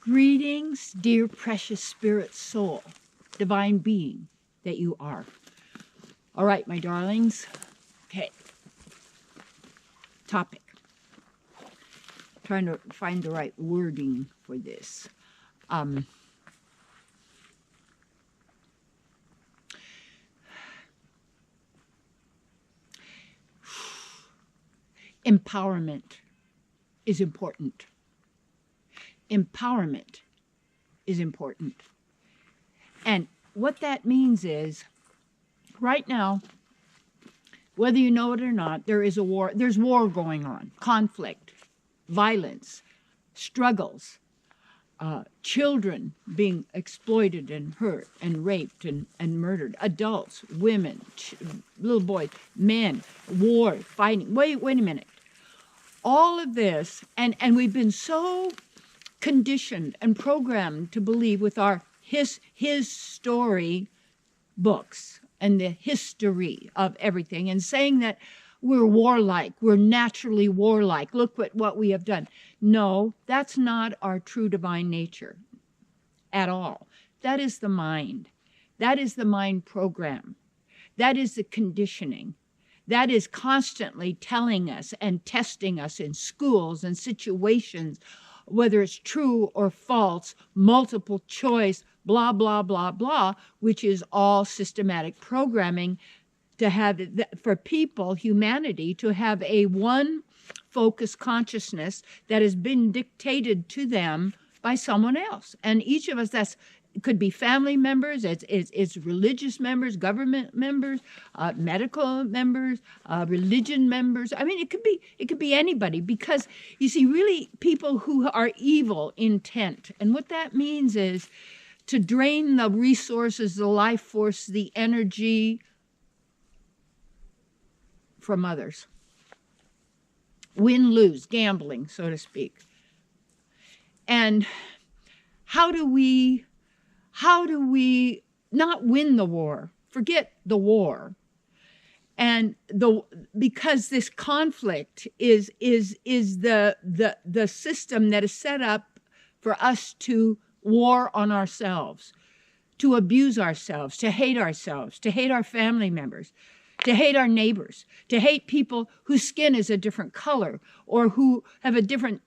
Greetings, dear precious spirit soul, divine being that you are. All right, my darlings. Okay. Topic. Trying to find the right wording for this. Empowerment is important. Empowerment is important. And what that means is, right now, whether you know it or not, there is a war. There's war going on, conflict, violence, struggles, children being exploited and hurt and raped and murdered, adults, women, little boys, men, war, fighting. Wait a minute. All of this, and we've been so conditioned and programmed to believe with our his story books and the history of everything, and saying that we're warlike, we're naturally warlike. Look what we have done. No, that's not our true divine nature at all. That is the mind. That is the mind program. That is the conditioning. That is constantly telling us and testing us in schools and situations, whether it's true or false, multiple choice, blah, blah, blah, blah, which is all systematic programming to have, for people, humanity, to have a one focused consciousness that has been dictated to them by someone else. And each of us, it could be family members, it's religious members, government members, medical members, religion members. I mean, it could be anybody, because you see, really, people who are evil intent. And what that means is to drain the resources, the life force, the energy from others. Win-lose, gambling, so to speak. And how do we not win the war? Forget the war. And because this conflict is the system that is set up for us to war on ourselves, to abuse ourselves, to hate our family members, to hate our neighbors, to hate people whose skin is a different color, or who have a different,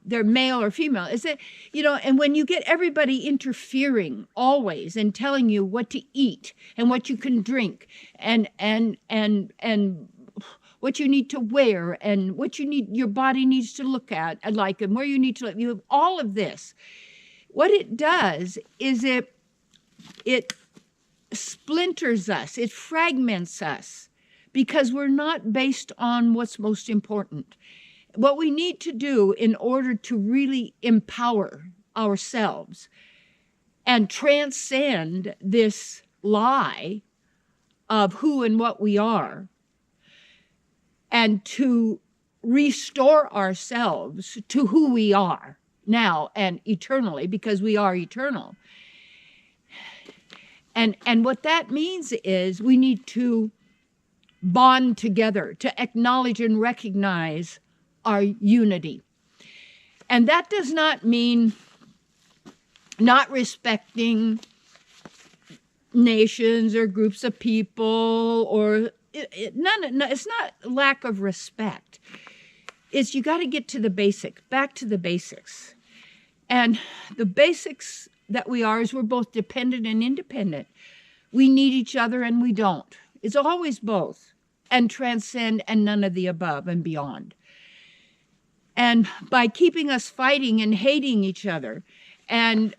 they're male or female. Is it, and when you get everybody interfering always and telling you what to eat and what you can drink and what you need to wear and what your body needs to look at and where you need to live, you have all of this. What it does is it splinters us, it fragments us, because we're not based on what's most important. What we need to do in order to really empower ourselves and transcend this lie of who and what we are, and to restore ourselves to who we are now and eternally, because we are eternal. And what that means is we need to bond together, to acknowledge and recognize our unity. And that does not mean not respecting nations or groups of people, or it's not lack of respect. It's you got to get to the basic, back to the basics. And the basics that we are is we're both dependent and independent. We need each other and we don't. It's always both, and transcend and none of the above and beyond. And by keeping us fighting and hating each other, and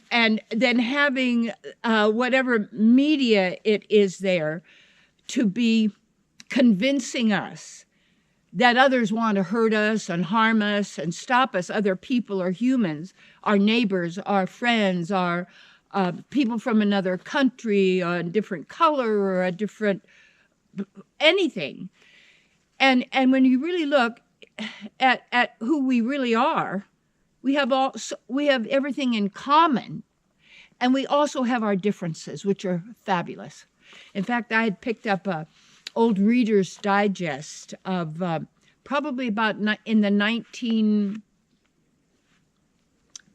then having whatever media it is there to be convincing us that others want to hurt us and harm us and stop us, other people or humans, our neighbors, our friends, our people from another country, a different color or a different anything. And when you really look at who we really are, we have everything in common, and we also have our differences, which are fabulous. In fact, I had picked up a old Reader's Digest of probably about in the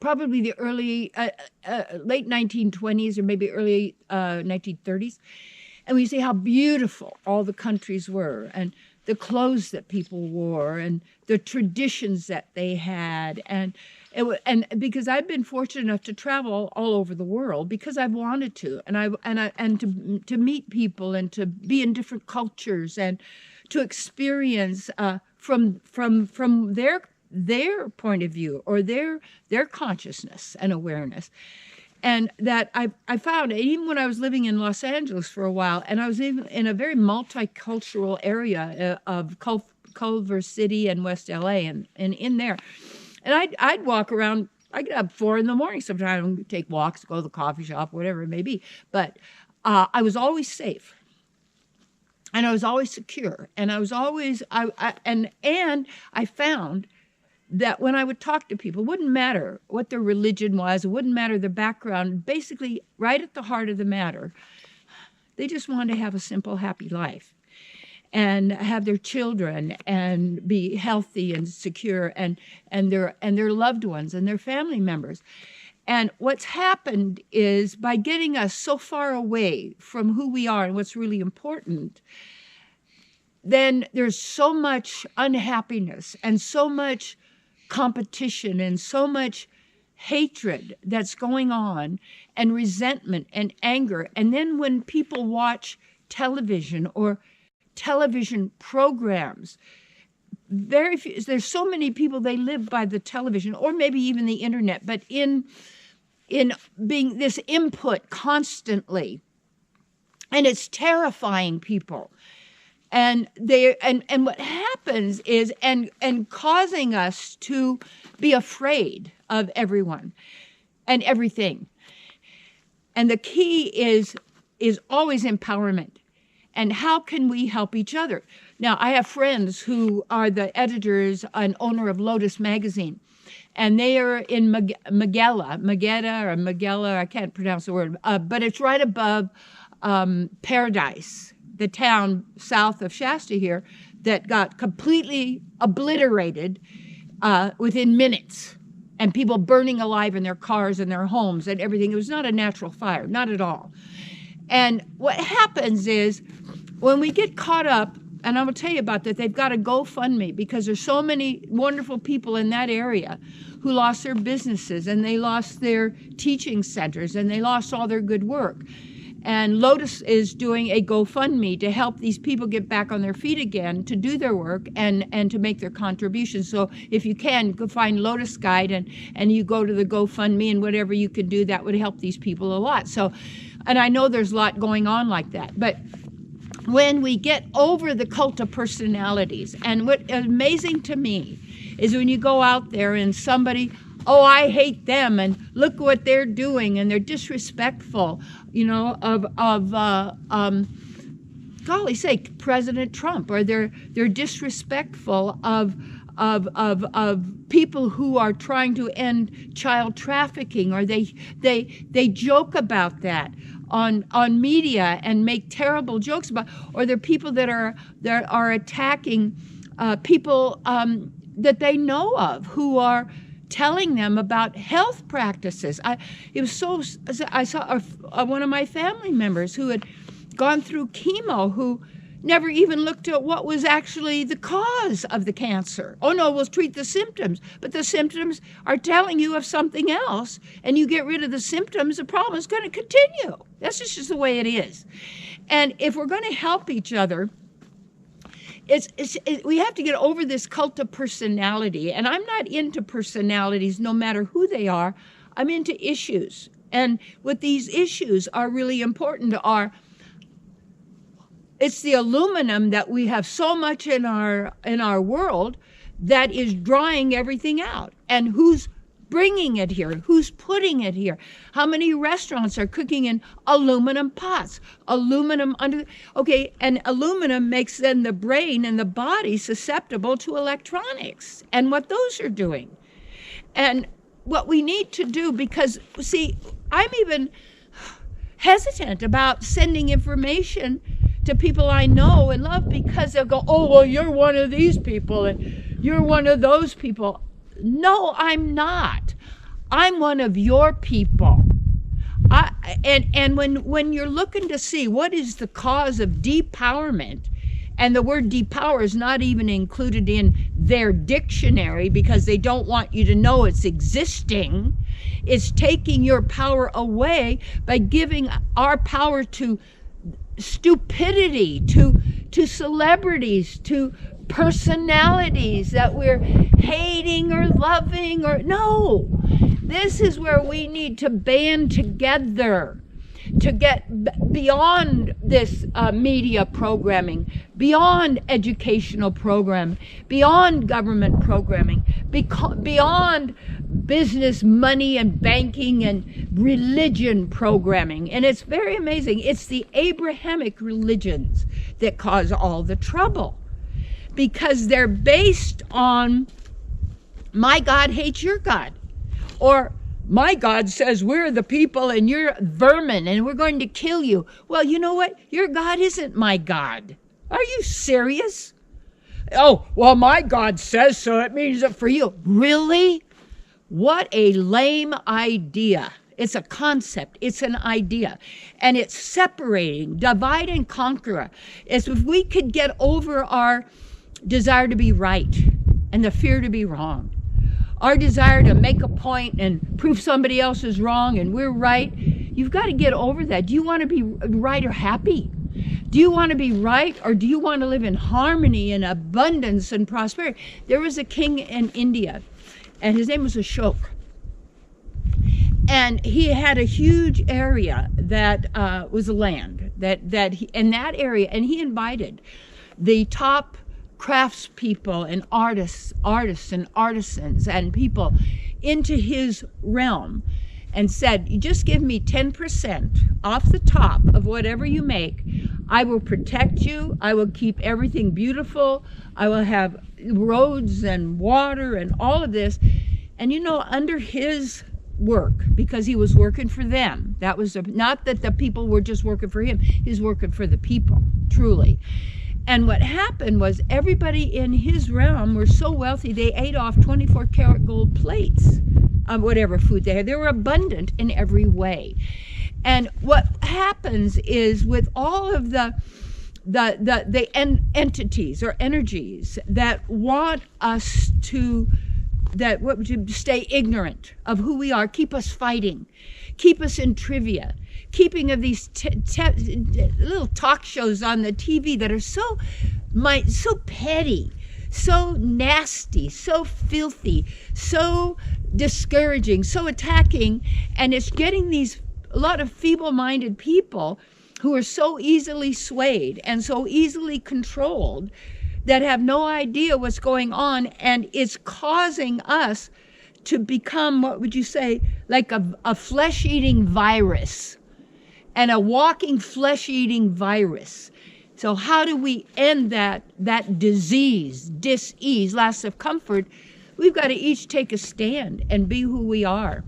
probably the late 1920s or maybe early 1930s. And we see how beautiful all the countries were, and the clothes that people wore, and the traditions that they had. And because I've been fortunate enough to travel all over the world because I've wanted to, and to meet people and to be in different cultures and to experience from their point of view or their consciousness and awareness. And that I found, even when I was living in Los Angeles for a while, and I was even in a very multicultural area of Culver City and West LA, and in there, and I'd walk around. I get up 4 a.m. sometimes, take walks, go to the coffee shop, whatever it may be. But I was always safe, and I was always secure, and I was always and I found that when I would talk to people, it wouldn't matter what their religion was, it wouldn't matter their background, basically right at the heart of the matter, they just wanted to have a simple, happy life and have their children and be healthy and secure, and their loved ones and their family members. And what's happened is, by getting us so far away from who we are and what's really important, then there's so much unhappiness and so much competition and so much hatred that's going on, and resentment and anger. And then when people watch television or television programs, very few, there's so many people, they live by the television or maybe even the internet, but in being this input constantly, and it's terrifying people. And what happens is, and causing us to be afraid of everyone and everything. And the key is always empowerment. And how can we help each other? Now, I have friends who are the editors and owner of Lotus magazine, and they are in Magella, I can't pronounce the word, but it's right above Paradise, the town south of Shasta here, that got completely obliterated within minutes, and people burning alive in their cars and their homes and everything. It was not a natural fire, not at all. And what happens is, when we get caught up, and I will tell you about that, they've got a GoFundMe, because there's so many wonderful people in that area who lost their businesses, and they lost their teaching centers, and they lost all their good work. And Lotus is doing a GoFundMe to help these people get back on their feet again, to do their work and to make their contributions. So if you can, go find Lotus Guide and you go to the GoFundMe, and whatever you can do, that would help these people a lot. So, and I know there's a lot going on like that. But when we get over the cult of personalities, and what is amazing to me is when you go out there and somebody, oh, I hate them, and look what they're doing, and they're disrespectful, you know, of golly sake, President Trump, or they're disrespectful of people who are trying to end child trafficking, or they joke about that on media and make terrible jokes about, or they're people that are attacking people that they know of, who are telling them about health practices. I saw one of my family members who had gone through chemo, who never even looked at what was actually the cause of the cancer. Oh no, we'll treat the symptoms, but the symptoms are telling you of something else, and you get rid of the symptoms, the problem is going to continue. That's just the way it is. And if we're going to help each other, we have to get over this cult of personality. And I'm not into personalities, no matter who they are. I'm into issues. And what these issues are really important are, it's the aluminum that we have so much in our world that is drawing everything out. And who's bringing it here? Who's putting it here? How many restaurants are cooking in aluminum pots? Aluminum okay, and aluminum makes then the brain and the body susceptible to electronics and what those are doing. And what we need to do, because, see, I'm even hesitant about sending information to people I know and love, because they'll go, oh, well, you're one of these people and you're one of those people. No, I'm not. I'm one of your people. And when you're looking to see what is the cause of depowerment, and the word depower is not even included in their dictionary because they don't want you to know it's existing. It's taking your power away by giving our power to stupidity, to celebrities, to personalities that we're hating or loving or no. This is where we need to band together to get beyond this media programming, beyond educational programming, beyond government programming, beyond business, money, and banking and religion programming. And it's very amazing. It's the Abrahamic religions that cause all the trouble because they're based on my God hates your God, or my God says we're the people and you're vermin and we're going to kill you. Well, you know what? Your God isn't my God. Are you serious? Oh, well, my God says so. It means it for you. Really? What a lame idea. It's a concept. It's an idea. And it's separating, divide and conquer. It's if we could get over our desire to be right and the fear to be wrong. Our desire to make a point and prove somebody else is wrong and we're right. You've got to get over that. Do you want to be right or happy? Do you want to be right or do you want to live in harmony and abundance and prosperity? There was a king in India and his name was Ashok. And he had a huge area that was land in that area, and he invited the top craftspeople and artists and artisans and people into his realm and said, you just give me 10% off the top of whatever you make. I will protect you. I will keep everything beautiful. I will have roads and water and all of this. And you know, under his work, because he was working for them, that was not that the people were just working for him. He was working for the people, truly. And what happened was everybody in his realm were so wealthy, they ate off 24-karat gold plates of whatever food they had. They were abundant in every way. And what happens is with all of the entities or energies that want us to stay ignorant of who we are, keep us fighting, keep us in trivia, keeping of these little talk shows on the TV that are so petty, so nasty, so filthy, so discouraging, so attacking, and it's getting a lot of feeble-minded people who are so easily swayed and so easily controlled that have no idea what's going on, and it's causing us to become, what would you say, like a flesh-eating virus and a walking flesh-eating virus. So how do we end that disease, dis-ease, loss of comfort? We've got to each take a stand and be who we are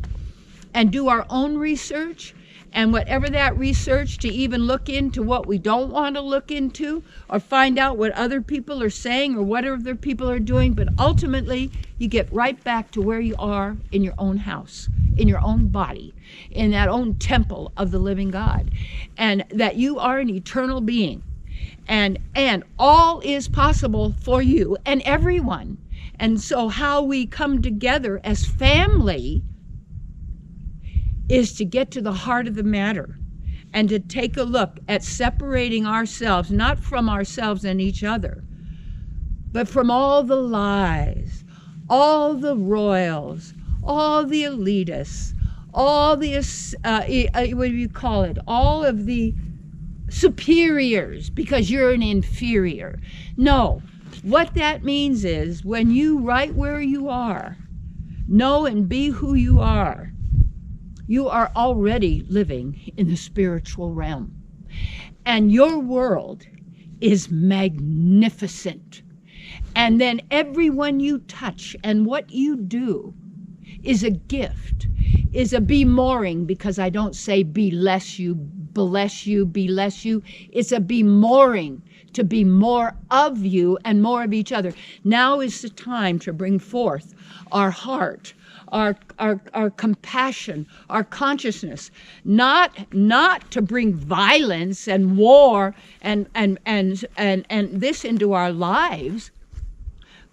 and do our own research, and whatever that research, to even look into what we don't want to look into or find out what other people are saying or what other people are doing. But ultimately, you get right back to where you are in your own house, in your own body, in that own temple of the living God, and that you are an eternal being. And all is possible for you and everyone. And so how we come together as family is to get to the heart of the matter and to take a look at separating ourselves, not from ourselves and each other, but from all the lies, all the royals, all the elitists, all the, what do you call it, all of the superiors, because you're an inferior. No, what that means is when you right where you are, know and be who you are already living in the spiritual realm. And your world is magnificent. And then everyone you touch and what you do is a gift, is a be moring, because I don't say be less you, bless you, be less you. It's a be moring to be more of you and more of each other. Now is the time to bring forth our heart, our compassion, our consciousness, not to bring violence and war and this into our lives,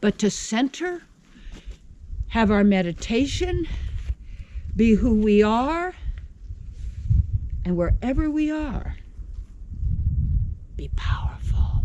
but to center, have our meditation, be who we are, and wherever we are, be powerful.